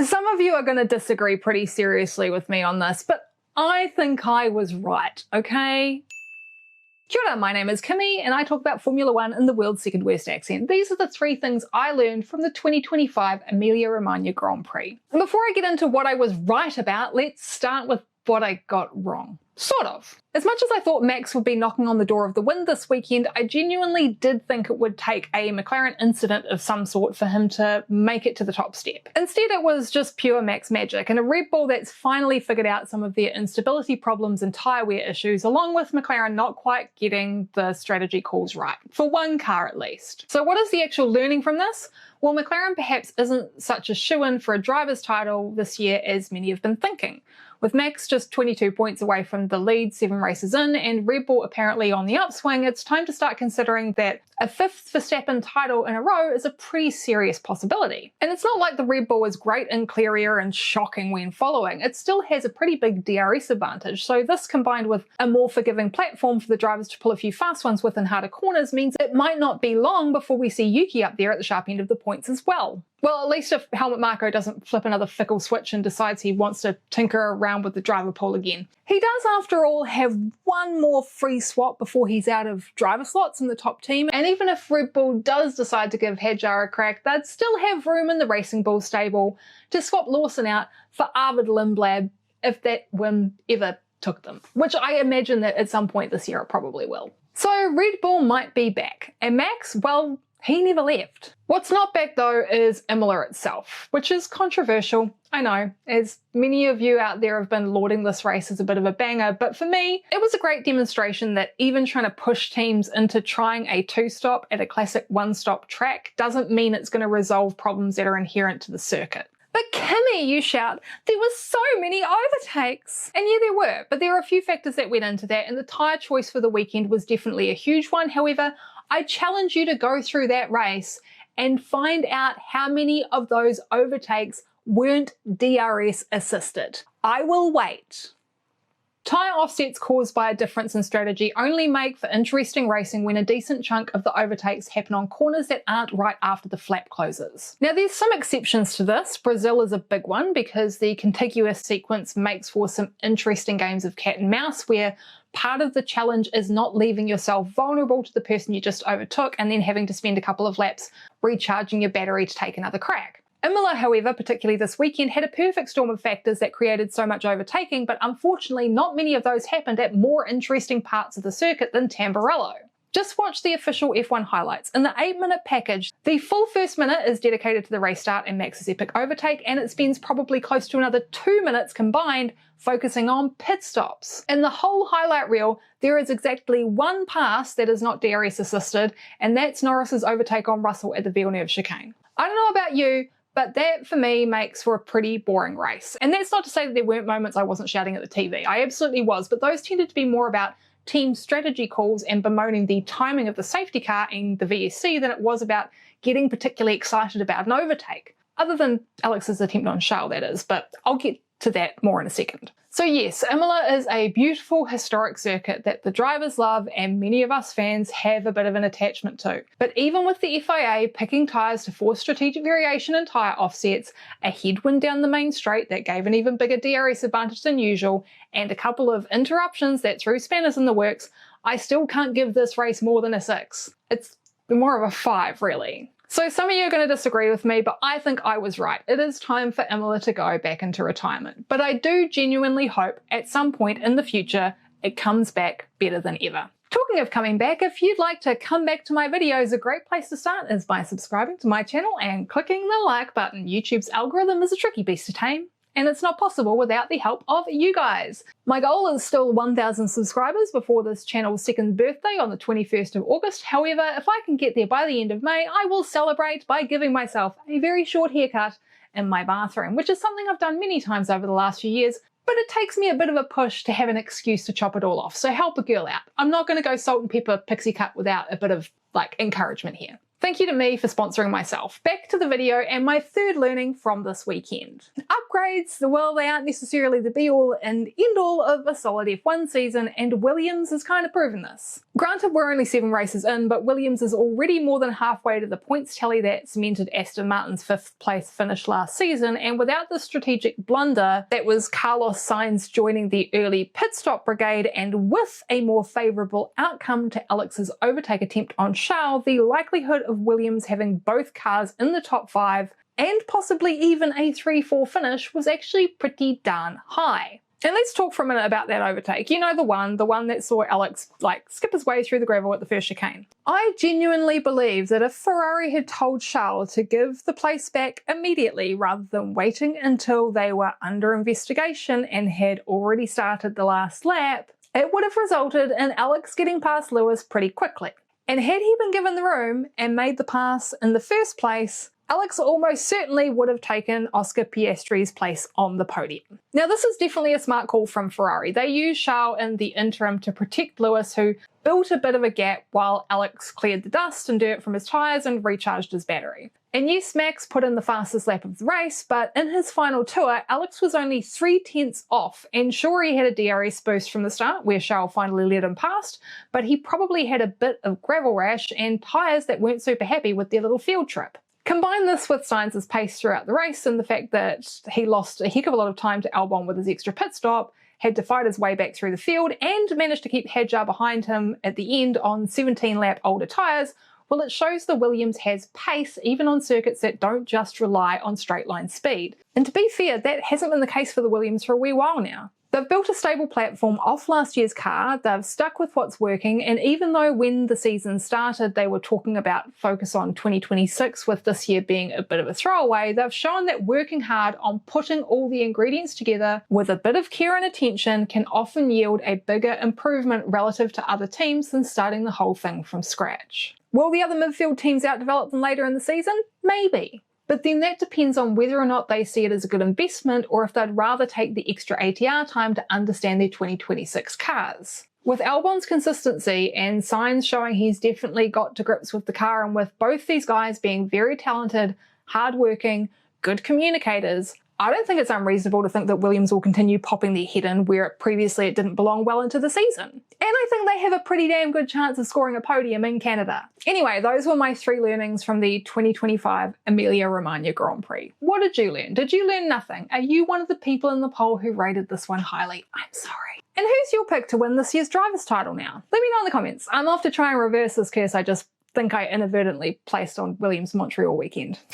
Some of you are going to disagree pretty seriously with me on this, but I think I was right, okay? Kia ora, my name is Kimmy and I talk about Formula One in the world's second worst accent. These are the 3 things I learned from the 2025 Emilia Romagna Grand Prix. And before I get into what I was right about, let's start with what I got wrong. Sort of. As much as I thought Max would be knocking on the door of the win this weekend, I genuinely did think it would take a McLaren incident of some sort for him to make it to the top step. Instead, it was just pure Max magic and a Red Bull that's finally figured out some of their instability problems and tyre wear issues, along with McLaren not quite getting the strategy calls right, for one car at least. So what is the actual learning from this? Well, McLaren perhaps isn't such a shoo-in for a driver's title this year as many have been thinking. With Max just 22 points away from the lead 7 races in and Red Bull apparently on the upswing, it's time to start considering that a 5th Verstappen title in a row is a pretty serious possibility. And it's not like the Red Bull is great in clear air and shocking when following. It still has a pretty big DRS advantage, so this combined with a more forgiving platform for the drivers to pull a few fast ones with in harder corners means it might not be long before we see Yuki up there at the sharp end of the points as well. Well, at least if Helmut Marko doesn't flip another fickle switch and decides he wants to tinker around with the driver pool again. He does, after all, have one more free swap before he's out of driver slots in the top team, and even if Red Bull does decide to give Hadjar a crack, they'd still have room in the Racing Bull stable to swap Lawson out for Arvid Lindblad if that whim ever took them, which I imagine that at some point this year it probably will. So Red Bull might be back, and Max, well, he never left. What's not back though is Imola itself, which is controversial, I know, as many of you out there have been lauding this race as a bit of a banger, but for me, it was a great demonstration that even trying to push teams into trying a 2-stop at a classic 1-stop track doesn't mean it's going to resolve problems that are inherent to the circuit. But Kimmy, you shout, there were so many overtakes. And yeah, there were, but there are a few factors that went into that, and the tyre choice for the weekend was definitely a huge one. However, I challenge you to go through that race and find out how many of those overtakes weren't DRS assisted. I will wait. Tyre offsets caused by a difference in strategy only make for interesting racing when a decent chunk of the overtakes happen on corners that aren't right after the flap closes. Now there's some exceptions to this. Brazil is a big one because the contiguous sequence makes for some interesting games of cat and mouse where part of the challenge is not leaving yourself vulnerable to the person you just overtook and then having to spend a couple of laps recharging your battery to take another crack. Imola, however, particularly this weekend, had a perfect storm of factors that created so much overtaking, but unfortunately not many of those happened at more interesting parts of the circuit than Tamburello. Just watch the official F1 highlights. In the 8-minute package, the full first minute is dedicated to the race start and Max's epic overtake, and it spends probably close to another 2 minutes combined focusing on pit stops. In the whole highlight reel, there is exactly one pass that is not DRS assisted, and that's Norris's overtake on Russell at the Villeneuve chicane. I don't know about you, but that for me makes for a pretty boring race. And that's not to say that there weren't moments I wasn't shouting at the TV. I absolutely was, but those tended to be more about team strategy calls and bemoaning the timing of the safety car in the VSC than it was about getting particularly excited about an overtake. Other than Alex's attempt on Charles, that is, but I'll get to that more in a second. So yes, Imola is a beautiful historic circuit that the drivers love and many of us fans have a bit of an attachment to. But even with the FIA picking tyres to force strategic variation in tyre offsets, a headwind down the main straight that gave an even bigger DRS advantage than usual, and a couple of interruptions that threw spanners in the works, I still can't give this race more than a 6. It's more of a 5 really. So some of you are going to disagree with me, but I think I was right. It is time for Imola to go back into retirement. But I do genuinely hope at some point in the future it comes back better than ever. Talking of coming back, if you'd like to come back to my videos, a great place to start is by subscribing to my channel and clicking the like button. YouTube's algorithm is a tricky beast to tame, and it's not possible without the help of you guys. My goal is still 1,000 subscribers before this channel's 2nd birthday on the 21st of August. However, if I can get there by the end of May, I will celebrate by giving myself a very short haircut in my bathroom, which is something I've done many times over the last few years, but it takes me a bit of a push to have an excuse to chop it all off, so help a girl out. I'm not going to go salt and pepper pixie cut without a bit of, encouragement here. Thank you to me for sponsoring myself. Back to the video and my 3rd learning from this weekend. Upgrade upgrades, well, they aren't necessarily the be-all and end-all of a solid F1 season, and Williams has kind of proven this. Granted, we're only 7 races in, but Williams is already more than halfway to the points tally that cemented Aston Martin's 5th place finish last season, and without the strategic blunder that was Carlos Sainz joining the early pit stop brigade, and with a more favourable outcome to Alex's overtake attempt on Charles, the likelihood of Williams having both cars in the top 5 and possibly even a 3-4 finish was actually pretty darn high. And let's talk for a minute about that overtake. You know, the one that saw Alex skip his way through the gravel at the first chicane. I genuinely believe that if Ferrari had told Charles to give the place back immediately rather than waiting until they were under investigation and had already started the last lap, it would have resulted in Alex getting past Lewis pretty quickly. And had he been given the room and made the pass in the first place, Alex almost certainly would have taken Oscar Piastri's place on the podium. Now, this is definitely a smart call from Ferrari. They used Charles in the interim to protect Lewis, who built a bit of a gap while Alex cleared the dust and dirt from his tyres and recharged his battery. And yes, Max put in the fastest lap of the race, but in his final tour, Alex was only 0.3 off, and sure, he had a DRS boost from the start where Charles finally let him past, but he probably had a bit of gravel rash and tyres that weren't super happy with their little field trip. Combine this with Sainz's pace throughout the race and the fact that he lost a heck of a lot of time to Albon with his extra pit stop, had to fight his way back through the field, and managed to keep Hadjar behind him at the end on 17-lap older tyres, well, it shows the Williams has pace even on circuits that don't just rely on straight line speed. And to be fair, that hasn't been the case for the Williams for a wee while now. They've built a stable platform off last year's car, they've stuck with what's working, and even though when the season started they were talking about focus on 2026 with this year being a bit of a throwaway, they've shown that working hard on putting all the ingredients together with a bit of care and attention can often yield a bigger improvement relative to other teams than starting the whole thing from scratch. Will the other midfield teams outdevelop them later in the season? Maybe. But then that depends on whether or not they see it as a good investment or if they'd rather take the extra ATR time to understand their 2026 cars. With Albon's consistency and Sainz showing he's definitely got to grips with the car, and with both these guys being very talented, hard-working, good communicators, I don't think it's unreasonable to think that Williams will continue popping their head in where previously it didn't belong well into the season. And I think they have a pretty damn good chance of scoring a podium in Canada. Anyway, those were my 3 learnings from the 2025 Emilia Romagna Grand Prix. What did you learn? Did you learn nothing? Are you one of the people in the poll who rated this one highly? I'm sorry. And who's your pick to win this year's driver's title now? Let me know in the comments. I'm off to try and reverse this curse I just think I inadvertently placed on Williams Montreal weekend.